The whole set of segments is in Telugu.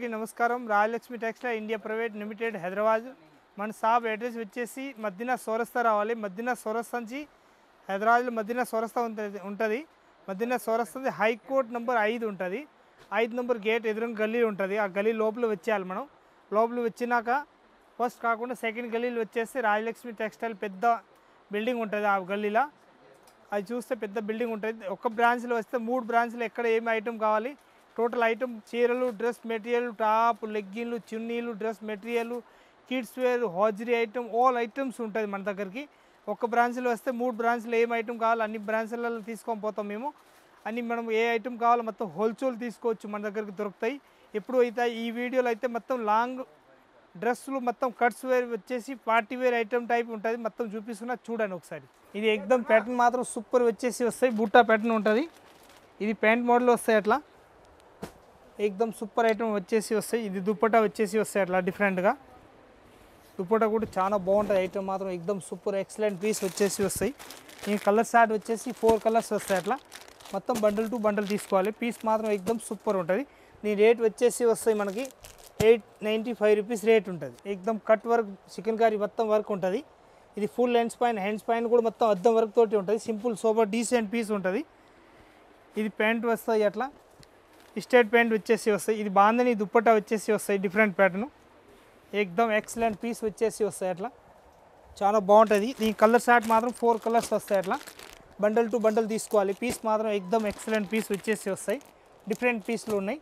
అందరికీ నమస్కారం. Rayalakshmi textile India private limited Hyderabad. మన షాప్ అడ్రస్ వచ్చేసి మదీనా చౌరస్తా రావాలి. మదీనా చౌరస్తా నుంచి హైదరాబాద్లో మదీనా చౌరస్తా ఉంటుంది. మదీనా చౌరస్తా హైకోర్ట్ నెంబర్ 5 ఉంటుంది. 5 నెంబర్ గేట్ ఎదురుగా గల్లీ ఉంటుంది. ఆ గల్లీ లోపల వచ్చేయాలి. మనం లోపల వచ్చినాక ఫస్ట్ కాకుండా సెకండ్ గల్లీలో వచ్చేసి రాయలక్ష్మి టెక్స్టైల్ పెద్ద బిల్డింగ్ ఉంటుంది. ఆ గల్లీలో అది చూస్తే పెద్ద బిల్డింగ్ ఉంటుంది. ఒక బ్రాంచ్లో వస్తే 3 బ్రాంచ్లో ఎక్కడ ఏమి ఐటమ్ కావాలి, టోటల్ ఐటమ్ చీరలు, డ్రెస్ మెటీరియల్, టాప్, లెగ్గిన్లు, చున్నీలు, డ్రెస్ మెటీరియల్, కిడ్స్ వేర్, హాజరీ ఐటమ్, ఆల్ ఐటమ్స్ ఉంటుంది మన దగ్గరికి. ఒక బ్రాంచ్లో వస్తే 3 బ్రాంచ్లో ఏం ఐటమ్ కావాలి అన్ని బ్రాంచ్లలో తీసుకొని పోతాం మేము. అన్ని మనం ఏ ఐటమ్ కావాలో మొత్తం హోల్సేల్ తీసుకోవచ్చు, మన దగ్గరికి దొరుకుతాయి. ఎప్పుడు అయితే ఈ వీడియోలో అయితే మొత్తం లాంగ్ డ్రెస్సులు మొత్తం కట్స్ వేర్ వచ్చేసి పార్టీ వేర్ ఐటమ్ టైప్ ఉంటుంది. మొత్తం చూపిస్తున్నా చూడండి ఒకసారి. ఇది ఎక్దమ్ ప్యాటర్న్ మాత్రం సూపర్ వచ్చేసి వస్తాయి. బూటా ప్యాటర్న్ ఉంటుంది. ఇది ప్యాంట్ మోడల్ వస్తాయి. అట్లా ఎక్దమ్ సూపర్ ఐటమ్ వచ్చేసి వస్తాయి. ఇది దుప్పటా వచ్చేసి వస్తాయి. అట్లా డిఫరెంట్గా దుప్పటా కూడా చాలా బాగుంటుంది. ఐటమ్ మాత్రం ఎక్దమ్ సూపర్ ఎక్సలెంట్ పీస్ వచ్చేసి వస్తాయి. ఈ కలర్ షార్ట్ వచ్చేసి 4 కలర్స్ వస్తాయి. అట్లా మొత్తం బండిల్ టు బండిల్ తీసుకోవాలి. పీస్ మాత్రం ఎక్దమ్ సూపర్ ఉంటుంది. దీని రేట్ వచ్చేసి వస్తాయి మనకి 895 రూపీస్ రేట్ ఉంటుంది. ఎక్దమ్ కట్ వర్క్ చికెన్ కర్రీ మొత్తం వర్క్ ఉంటుంది. ఇది ఫుల్ హ్యాండ్స్ పైన కూడా మొత్తం అద్దం వర్క్ తోటి ఉంటుంది. సింపుల్ సూపర్ డీసెంట్ పీస్ ఉంటుంది. ఇది ప్యాంట్ వస్తాయి. అట్లా స్ట్రైట్ ప్యాంట్ వచ్చేసి వస్తాయి. ఇది బాందని దుప్పట్టా వచ్చేసి వస్తాయి. డిఫరెంట్ ప్యాటర్న్ ఎక్దమ్ ఎక్సలెంట్ పీస్ వచ్చేసి వస్తాయి. అట్లా చాలా బాగుంటుంది. ఈ కలర్ షార్ట్ మాత్రం 4 కలర్స్ వస్తాయి. అట్లా బండల్ టు బండల్ తీసుకోవాలి. పీస్ మాత్రం ఎక్దమ్ ఎక్సలెంట్ పీస్ వచ్చేసి వస్తాయి. డిఫరెంట్ పీస్లు ఉన్నాయి.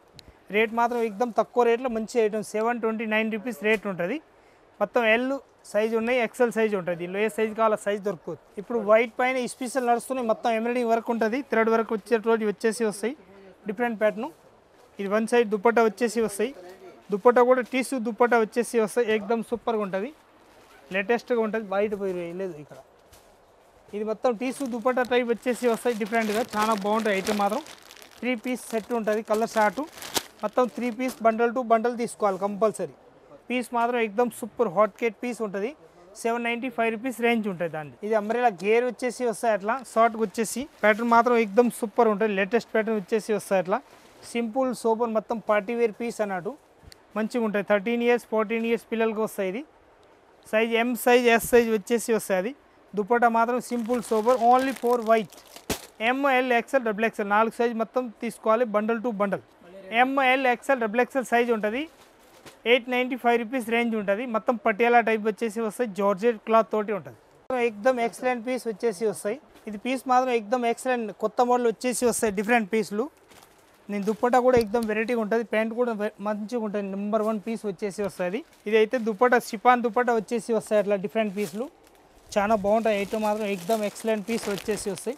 రేట్ మాత్రం ఎక్దమ్ తక్కువ రేట్లో మంచి ఐటమ్ 729 రూపీస్ రేట్ ఉంటుంది. మొత్తం ఎల్ సైజు ఉన్నాయి, ఎక్సెల్ సైజు ఉంటుంది. దీనిలో ఏ సైజు కావాలో సైజు దొరుకుతుంది. ఇప్పుడు వైట్ పైన స్పెషల్ నడుస్తున్నాయి. మొత్తం ఎంబ్రాయిడింగ్ వర్క్ ఉంటుంది. థ్రెడ్ వర్క్ వచ్చేసి వస్తాయి. Different pattern. ఇది 1 సైడ్ దుప్పట్టా వచ్చేసి వస్తాయి. దుప్పట్టా కూడా టీసు దుప్పట్టా వచ్చేసి వస్తాయి. ఎక్దమ్ సూపర్గా ఉంటుంది. లేటెస్ట్గా ఉంటుంది. బయట పోయి లేదు ఇక్కడ. ఇది మొత్తం టీసు దుప్పట్టా టైప్ వచ్చేసి వస్తాయి. డిఫరెంట్గా చాలా బాగుంటుంది. ఐటమ్ మాత్రం 3 పీస్ సెట్ ఉంటుంది. కలర్ షార్టు మొత్తం 3 పీస్ బండల్ టు బండల్ తీసుకోవాలి కంపల్సరీ. పీస్ మాత్రం ఎక్దమ్ సూపర్ హాట్ కేట్ పీస్ ఉంటుంది. 795 రూపీస్ రేంజ్ ఉంటుంది దాన్ని. ఇది అంబ్రెలా గేర్ వచ్చేసి వస్తాయి. అట్లా షార్ట్కి వచ్చేసి ప్యాటర్న్ మాత్రం ఎక్దమ్ సూపర్ ఉంటుంది. లేటెస్ట్ ప్యాటర్న్ వచ్చేసి వస్తాయి. అట్లా సింపుల్ సూపర్ మొత్తం పార్టీ వేర్ పీస్ అన్నట్టు మంచిగా ఉంటుంది. 13 ఇయర్స్ 14 ఇయర్స్ పిల్లలకి వస్తాయి. ఇది size M size S size వచ్చేసి వస్తాయి. అది దుప్పటా మాత్రం simple super only 4 white. M L XL double XL 4 size మొత్తం తీసుకోవాలి. Bundle to bundle M L XL double XL size ఉంటుంది. 895 రూపీస్ రేంజ్ ఉంటుంది. మొత్తం పటియాలా టైప్ వచ్చేసి వస్తాయి. జార్జెట్ క్లాత్ తోటి ఉంటుంది. ఎక్దమ్ ఎక్సలెంట్ పీస్ వచ్చేసి వస్తాయి. ఇది పీస్ మాత్రం ఎక్దమ్ ఎక్సలెంట్ కొత్త మోడల్ వచ్చేసి వస్తాయి. డిఫరెంట్ పీస్లు. నేను దుప్పటా కూడా ఎక్దమ్ వెరైటీగా ఉంటుంది. ప్యాంట్ కూడా మంచిగా ఉంటుంది. నెంబర్ 1 పీస్ వచ్చేసి వస్తుంది. ఇది అయితే దుప్పటా షిఫాన్ దుప్పటా వచ్చేసి వస్తాయి. అట్లా డిఫరెంట్ పీస్లు చాలా బాగుంటాయి. ఐటమ్ మాత్రం ఎక్దమ్ ఎక్సలెంట్ పీస్ వచ్చేసి వస్తాయి.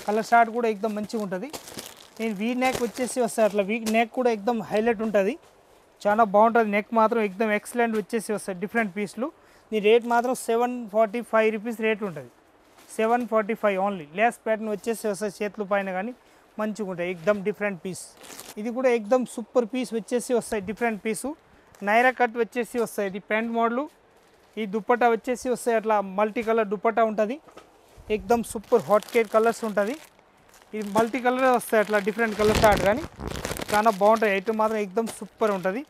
కలర్ షార్ట్ కూడా ఎక్దమ్ మంచిగా ఉంటుంది. నేను వీ నెక్ వచ్చేసి వస్తాయి. అట్లా వీ నెక్ కూడా ఎక్దమ్ హైలైట్ ఉంటుంది. చాలా బాగుంటుంది. నెక్ మాత్రం ఎక్దమ్ ఎక్సలెంట్ వచ్చేసి వస్తాయి. డిఫరెంట్ పీస్లు. దీని రేట్ మాత్రం 745 రూపీస్ రేట్ ఉంటుంది. 745 ఓన్లీ. లేస్ ప్యాటర్న్ వచ్చేసి వస్తాయి. చేతుల పైన కానీ మంచిగా ఉంటాయి. ఎక్దమ్ డిఫరెంట్ పీస్. ఇది కూడా ఎక్దమ్ సూపర్ పీస్ వచ్చేసి వస్తాయి. డిఫరెంట్ పీసు నైరా కట్ వచ్చేసి వస్తాయి. ఇది ప్యాంట్ మోడలు. ఈ దుప్పటా వచ్చేసి వస్తాయి. అట్లా మల్టీ కలర్ దుప్పటా ఉంటుంది. ఎక్దమ్ సూపర్ హాట్ కేట్ కలర్స్ ఉంటుంది. ఇది మల్టీ కలర్ వస్తాయి. అట్లా డిఫరెంట్ కలర్ షార్ట్ కానీ చాలా బాగుంటాయి. ఐటమ్ మాత్రం ఎక్దమ్ సూపర్ ఉంటుంది.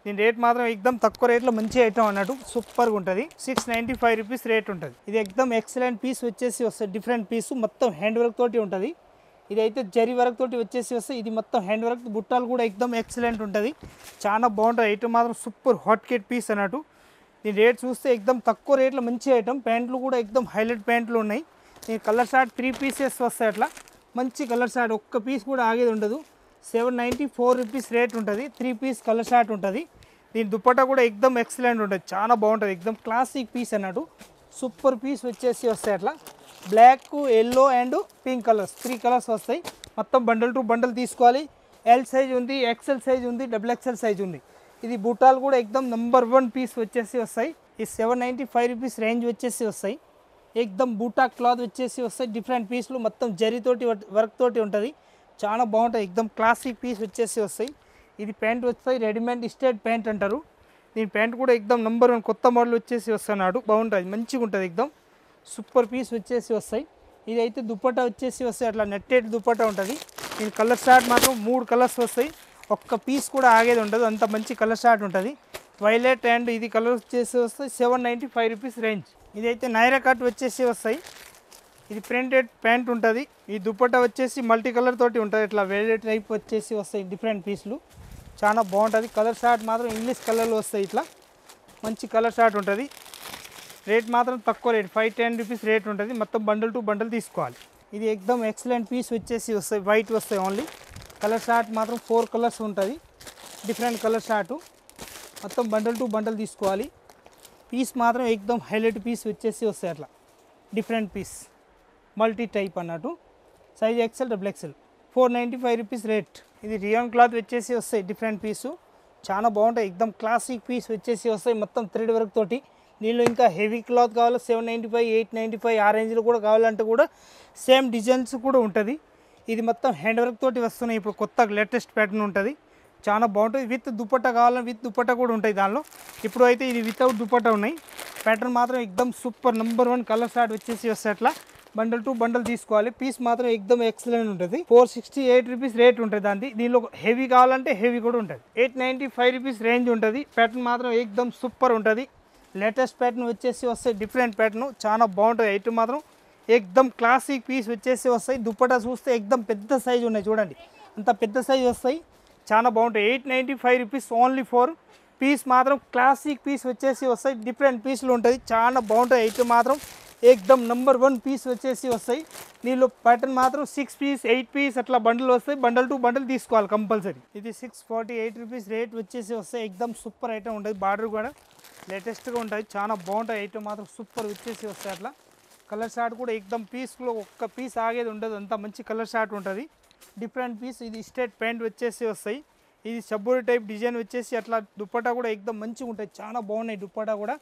దీని రేట్ మాత్రం ఎక్దమ్ తక్కువ రేట్లో మంచి ఐటమ్ అన్నట్టు సూపర్గా ఉంటుంది. 695 రూపీస్ రేట్ ఉంటుంది. ఇది ఎక్దమ్ ఎక్సలెంట్ పీస్ వచ్చేసి వస్తాయి. డిఫరెంట్ పీసు మొత్తం హ్యాండ్ వర్క్ తోటి ఉంటుంది. ఇది అయితే జరీ వర్క్ తోటి వచ్చేసి వస్తాయి. ఇది మొత్తం హ్యాండ్ వర్క్ బుట్టాలు కూడా ఎక్దమ్ ఎక్సలెంట్ ఉంటుంది. చాలా బాగుంటుంది. ఐటమ్ మాత్రం సూపర్ హాట్ కేట్ పీస్ అన్నట్టు. దీని రేట్ చూస్తే ఎక్దమ్ తక్కువ రేట్లో మంచి ఐటమ్. ప్యాంట్లు కూడా ఎక్దమ్ హైలైట్ ప్యాంట్లు ఉన్నాయి. ఈ కలర్ షార్ట్ 3 పీసెస్ వస్తాయి. అట్లా మంచి కలర్ షార్ట్ ఒక్క పీస్ కూడా ఆగేది ఉండదు. 794 రూపీస్ రేట్ ఉంటుంది. 3 పీస్ కలర్ షార్ట్ ఉంటుంది. దీని దుప్పటా కూడా ఎక్దమ్ ఎక్సలెంట్ ఉంటుంది. చాలా బాగుంటుంది. ఎక్దమ్ క్లాసిక్ పీస్ అన్నట్టు సూపర్ పీస్ వచ్చేసి వస్తాయి. అట్లా black, yellow and pink colours 3 colours వస్తాయి. మొత్తం బండల్ టు బండల్ తీసుకోవాలి. ఎల్ సైజ్ ఉంది, ఎక్సెల్ సైజ్ ఉంది, డబుల్ ఎక్సెల్ సైజ్ ఉంది. ఇది బూటాలు కూడా ఎక్దమ్ నెంబర్ 1 పీస్ వచ్చేసి వస్తాయి. ఈ 795 రూపీస్ రేంజ్ వచ్చేసి వస్తాయి. ఎక్దమ్ బూటా క్లాత్ వచ్చేసి వస్తాయి. డిఫరెంట్ పీస్లు మొత్తం జరీతోటి వర్క్ తోటి ఉంటుంది. చాలా బాగుంటుంది. ఎక్దమ్ క్లాసిక్ పీస్ వచ్చేసి వస్తాయి. ఇది ప్యాంట్ వస్తాయి. రెడీమేడ్ స్ట్రైట్ ప్యాంట్ అంటారు. దీని ప్యాంట్ కూడా ఎక్దమ్ నెంబర్ 1 కొత్త మోడల్ వచ్చేసి వస్తున్నాడు. బాగుంటుంది. మంచిగా ఉంటుంది. ఎక్దమ్ సూపర్ పీస్ వచ్చేసి వస్తాయి. ఇదైతే దుప్పట్టా వచ్చేసి వస్తాయి. అట్లా నెట్టెడ్ దుప్పట్టా ఉంటుంది. దీని కలర్ షార్ట్ మాత్రం 3 కలర్స్ వస్తాయి. ఒక్క పీస్ కూడా ఆగేది ఉండదు, అంత మంచి కలర్ షార్ట్ ఉంటుంది. వైలెట్ అండ్ ఇది కలర్ వచ్చేసి వస్తాయి 795 రూపీస్ రేంజ్. ఇదైతే నైరా కట్ వచ్చేసి వస్తాయి. ఇది ప్రింటెడ్ ప్యాంట్ ఉంటుంది. ఈ దుపట్టా వచ్చేసి మల్టీ కలర్ తోటి ఉంటుంది, ఇట్లా వైలెట్ టైప్ వచ్చేసి వస్తాయి డిఫరెంట్ పీస్లు. చాలా బాగుంటుంది. కలర్ షార్ట్ మాత్రం ఇంగ్లీష్ కలర్లో వస్తాయి, ఇట్లా మంచి కలర్ షార్ట్ ఉంటుంది. రేట్ మాత్రం తక్కువ రేట్ 510 రూపీస్ రేట్ ఉంటుంది. మొత్తం బండల్ టు బండల్ తీసుకోవాలి. ఇది ఎక్దమ్ ఎక్సలెంట్ పీస్ వచ్చేసి వస్తాయి, వైట్ వస్తాయి ఓన్లీ. కలర్ షార్ట్ మాత్రం 4 కలర్స్ ఉంటుంది, డిఫరెంట్ కలర్ షార్టు. మొత్తం బండల్ టు బండల్ తీసుకోవాలి. పీస్ మాత్రం ఎక్దమ్ హైలైట్ పీస్ వచ్చేసి వస్తాయి, అట్లా డిఫరెంట్ పీస్ మల్టీ టైప్ అన్నట్టు. Size XL double XL 495 rupees rate. ఇది రియాన్ క్లాత్ వచ్చేసి వస్తాయి, డిఫరెంట్ పీసు చాలా బాగుంటాయి. ఎక్దమ్ క్లాసిక్ పీస్ వచ్చేసి వస్తాయి, మొత్తం థ్రెడ్ వర్క్ తోటి. దీనిలో ఇంకా హెవీ క్లాత్ కావాలి 795, 895 ఆ రేంజ్లో కూడా కావాలంటే కూడా సేమ్ డిజైన్స్ కూడా ఉంటుంది. ఇది మొత్తం హ్యాండ్ వర్క్ తోటి వస్తున్నాయి, ఇప్పుడు కొత్త లేటెస్ట్ ప్యాటర్న్ ఉంటుంది, చాలా బాగుంటుంది. విత్ దుపట్టా కావాలని విత్ దుపట్టా కూడా ఉంటాయి దానిలో. ఇప్పుడు అయితే ఇది వితౌట్ దుపట్టా ఉన్నాయి. ప్యాటర్న్ మాత్రం ఎక్దమ్ సూపర్ నెంబర్ 1 కలర్ షార్ట్ వచ్చేసి వస్తాయి, అట్లా బండల్ టు బండల్ తీసుకోవాలి. పీస్ మాత్రం ఎక్దమ్ ఎక్సలెంట్ ఉంటుంది. 468 రూపీస్ రేట్ ఉంటుంది దాన్ని. దీనిలో హెవీ కావాలంటే హెవీ కూడా ఉంటుంది. 895 రూపీస్ రేంజ్ ఉంటుంది. ప్యాటర్న్ మాత్రం ఎక్దమ్ సూపర్ ఉంటుంది. లేటెస్ట్ ప్యాటర్న్ వచ్చేసి వస్తాయి, డిఫరెంట్ ప్యాటర్న్ చాలా బాగుంటుంది. ఐటమ్ మాత్రం ఎక్దమ్ క్లాసిక్ పీస్ వచ్చేసి వస్తాయి. దుపట్టా చూస్తే ఎక్దమ్ పెద్ద సైజు ఉన్నాయి, చూడండి అంత పెద్ద సైజు వస్తాయి, చాలా బాగుంటాయి. 895 రూపీస్ ఓన్లీ ఫర్ పీస్. మాత్రం క్లాసిక్ పీస్ వచ్చేసి వస్తాయి, డిఫరెంట్ పీస్లు ఉంటుంది, చాలా బాగుంటాయి. ఐటమ్ మాత్రం ఎక్దమ్ నెంబర్ 1 పీస్ వచ్చేసి వస్తాయి. దీనిలో ప్యాటర్న్ మాత్రం 6 పీస్ 8 పీస్ అట్లా బండిల్ వస్తాయి, బండల్ టు బండల్ తీసుకోవాలి కంపల్సరీ. ఇది 648 రూపీస్ రేట్ వచ్చేసి వస్తాయి. ఎక్దమ్ సూపర్ ఐటమ్ ఉంటుంది. బార్డర్ కూడా లేటెస్ట్గా ఉంటుంది, చాలా బాగుంటాయి. ఐటమ్ మాత్రం సూపర్ వచ్చేసి వస్తాయి. అట్లా కలర్ షార్ట్ కూడా ఎక్దమ్ పీస్లో ఒక్క పీస్ ఆగేది ఉండదు, అంత మంచి కలర్ షార్ట్ ఉంటుంది, డిఫరెంట్ పీస్. ఇది స్టేట్ ప్యాంట్ వచ్చేసి వస్తాయి. ఇది షబ్బూరి టైప్ డిజైన్ వచ్చేసి అట్లా దుపట్టా కూడా ఎక్దమ్ మంచిగా ఉంటాయి, చాలా బాగున్నాయి. దుపట్టా కూడా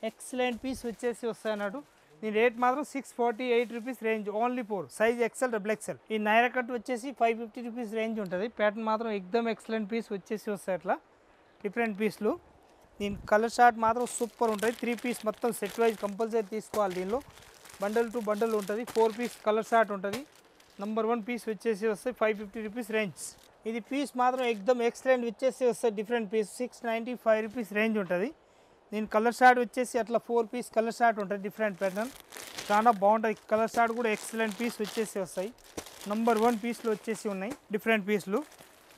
ఎక్సలెంట్ పీస్ వచ్చేసి వస్తాయి అన్నట్టు. దీని రేట్ మాత్రం 648 rupees range only four. Size XL double XL. ఈ నైరా కట్ వచ్చేసి 550 రూపీస్ రేంజ్ ఉంటుంది. ప్యాటర్న్ మాత్రం ఎక్దమ్ ఎక్సలెంట్ పీస్ వచ్చేసి వస్తాయి, అట్లా డిఫరెంట్ పీస్లు. దీని కలర్ షార్ట్ మాత్రం సూపర్ ఉంటుంది. 3 పీస్ మొత్తం సెట్ వైజ్ కంపల్సరీ తీసుకోవాలి. దీనిలో బండల్ టు బండల్ ఉంటుంది. 4 పీస్ కలర్ షార్ట్ ఉంటుంది. నెంబర్ 1 పీస్ వచ్చేసి వస్తాయి 550 రూపీస్ రేంజ్. ఇది పీస్ మాత్రం ఎక్దమ్ ఎక్సలెంట్ వచ్చేసి వస్తాయి, డిఫరెంట్ పీస్ 695 రూపీస్ రేంజ్ ఉంటుంది. దీని కలర్ షార్ట్ వచ్చేసి అట్లా 4 పీస్ కలర్ షార్ట్ ఉంటుంది, డిఫరెంట్ ప్యాటర్న్ చాలా బాగుంటుంది. కలర్ షార్ట్ కూడా ఎక్సలెంట్ పీస్ వచ్చేసి వస్తాయి. నెంబర్ 1 పీస్లు వచ్చేసి ఉన్నాయి, డిఫరెంట్ పీస్లు.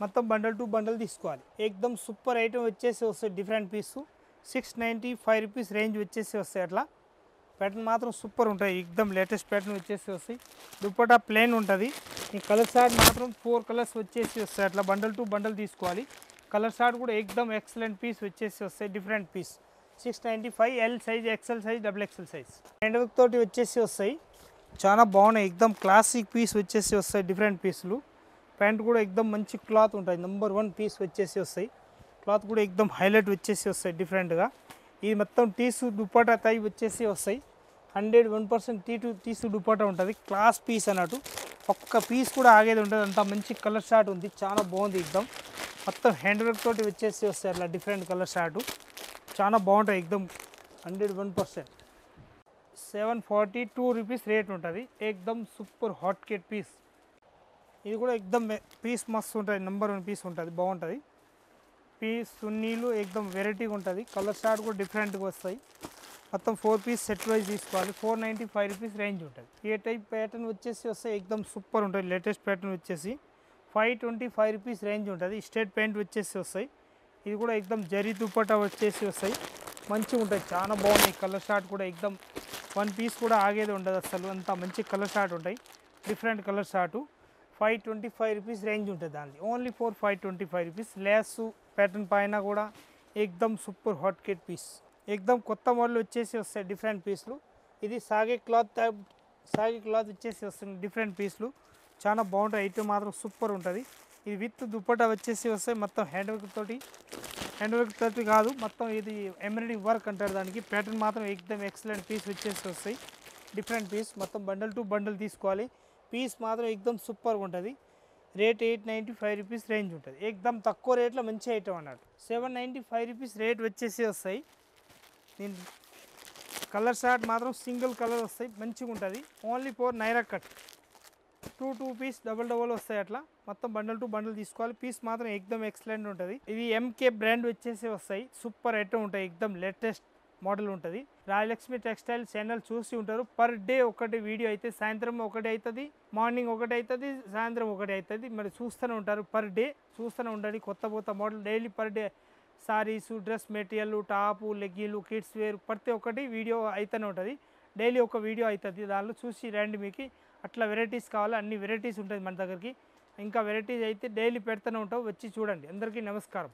మొత్తం బండల్ టు బండల్ తీసుకోవాలి. ఎక్దమ్ సూపర్ ఐటమ్ వచ్చేసి వస్తాయి, డిఫరెంట్ పీసు 695 రూపీస్ రేంజ్ వచ్చేసి వస్తాయి. అట్లా ప్యాటర్న్ మాత్రం సూపర్ ఉంటాయి, ఎక్దమ్ లేటెస్ట్ ప్యాటర్న్ వచ్చేసి వస్తాయి. దుపట్టా ప్లెయిన్ ఉంటుంది. ఈ కలర్ షార్ట్ మాత్రం 4 కలర్స్ వచ్చేసి వస్తాయి, అట్లా బండల్ టు బండల్ తీసుకోవాలి. కలర్ షార్ట్ కూడా ఎక్దమ్ ఎక్సలెంట్ పీస్ వచ్చేసి వస్తాయి, different piece 695. L size, XL size, double XL size. Hand work తోటి వచ్చేసి వస్తాయి, చాలా బాగున్నాయి. ఎక్దమ్ క్లాసిక్ పీస్ వచ్చేసి వస్తాయి, డిఫరెంట్ పీస్లు. ప్యాంట్ కూడా ఎక్దమ్ మంచి క్లాత్ ఉంటుంది, నెంబర్ 1 పీస్ వచ్చేసి వస్తాయి. క్లాత్ కూడా ఎక్దమ్ హైలైట్ వచ్చేసి వస్తాయి, డిఫరెంట్గా. ఇది మొత్తం టీసు దుపట్టా టైప్ వచ్చేసి వస్తాయి. 101% టీసు దుపట్టా ఉంటుంది, క్లాస్ పీస్ అన్నట్టు. ఒక్క పీస్ కూడా ఆగేది ఉంటుంది, అంత మంచి కలర్ షార్ట్ ఉంది, చాలా బాగుంది. ఎక్దమ్ మొత్తం హ్యాండ్ వర్క్ తోటి వచ్చేసి వస్తాయి, అట్లా డిఫరెంట్ కలర్ షార్టు చాలా బాగుంటాయి. ఎక్దమ్ 101%. 742 రూపీస్ రేట్ ఉంటుంది. ఎక్దమ్ సూపర్ హాట్ కేట్ పీస్. ఇది కూడా ఎక్దమ్ పీస్ మస్తు ఉంటుంది, నెంబర్ 1 పీస్ ఉంటుంది, బాగుంటుంది. పీస్ సున్నీలు ఎక్దమ్ వెరైటీగా ఉంటుంది. కలర్ షార్ట్ కూడా డిఫరెంట్గా వస్తాయి. మొత్తం 4 పీస్ సెట్ వైజ్ తీసుకోవాలి. 495 రూపీస్ రేంజ్ ఉంటుంది. ఏ టైప్ ప్యాటర్న్ వచ్చేసి వస్తాయి, ఎక్దమ్ సూపర్ ఉంటుంది. లేటెస్ట్ ప్యాటర్న్ వచ్చేసి 525 రూపీస్ రేంజ్ ఉంటుంది. స్టేట్ ప్యాంట్ వచ్చేసి వస్తాయి. ఇది కూడా ఎక్దమ్ జరీ దుపట్టా వచ్చేసి వస్తాయి, మంచిగా ఉంటాయి, చాలా బాగున్నాయి. కలర్ షార్ట్ కూడా ఎక్దమ్ 1 పీస్ కూడా ఆగేది ఉండదు అసలు, అంత మంచి కలర్ షార్ట్ ఉంటాయి, different colour short. 525 rupees range ఉంటుంది దాన్ని, only for 525 rupees. Lay's pattern పైన కూడా ఎక్దమ్ సూపర్ హాట్ కేట్ పీస్. ఎక్దమ్ కొత్త మోడల్ వచ్చేసి వస్తాయి, డిఫరెంట్ పీస్లు. ఇది సాగే క్లాత్ వచ్చేసి వస్తుంది, డిఫరెంట్ పీస్లు చాలా బాగుంటాయి. ఐటమ్ మాత్రం సూపర్ ఉంటుంది. ఇది విత్ దుపట్టా వచ్చేసి వస్తాయి. మొత్తం హ్యాండ్ వర్క్ తోటి కాదు, మొత్తం ఇది ఎంబ్రాయిడరీ వర్క్ అంటారు దానికి. ప్యాటర్న్ మాత్రం ఎక్దమ్ ఎక్సలెంట్ పీస్ వచ్చేసి వస్తాయి, డిఫరెంట్ పీస్. మొత్తం బండల్ టు బండల్ తీసుకోవాలి. పీస్ మాత్రం ఎక్దమ్ సూపర్గా ఉంటుంది. రేట్ 895 రూపీస్ రేంజ్ ఉంటుంది. ఎక్దమ్ తక్కువ రేట్లో మంచి ఐటమ్ అన్నట్టు. 795 రూపీస్ రేట్ వచ్చేసి వస్తాయి. దీని కలర్ షార్ట్ మాత్రం సింగిల్ కలర్ వస్తాయి, మంచిగా ఉంటుంది. ఓన్లీ ఫర్ నైరా కట్. టూ పీస్ డబల్ వస్తాయి అట్లా మొత్తం బండల్ టు బండల్ తీసుకోవాలి. పీస్ మాత్రం ఎక్దమ్ ఎక్సలెంట్ ఉంటుంది. ఇది ఎంకే బ్రాండ్ వచ్చేసి వస్తాయి. సూపర్ ఐటమ్ ఉంటాయి. ఎక్దమ్ లేటెస్ట్ మోడల్ ఉంటుంది. రాయలక్ష్మి టెక్స్టైల్ ఛానల్ చూసి ఉంటారు. పర్ డే ఒకటి వీడియో అయితే సాయంత్రం ఒకటి అవుతుంది, మార్నింగ్ ఒకటి అవుతుంది, సాయంత్రం ఒకటి అవుతుంది. మరి చూస్తూనే ఉంటారు. పర్ డే చూస్తూనే ఉండండి. కొత్త model daily per day sarees, dress material, top, లెగ్గిన్లు, కిడ్స్ వేర్ ప్రతి ఒక్కటి వీడియో అయితేనే ఉంటుంది. డైలీ ఒక వీడియో అవుతుంది. దానిలో చూసి రండి. మీకు అట్లా వెరైటీస్ కావాలి, అన్ని వెరైటీస్ ఉంటుంది మన దగ్గరికి. ఇంకా వెరైటీస్ అయితే డైలీ పెడుతూనే ఉంటాం. వచ్చి చూడండి. అందరికీ నమస్కారం.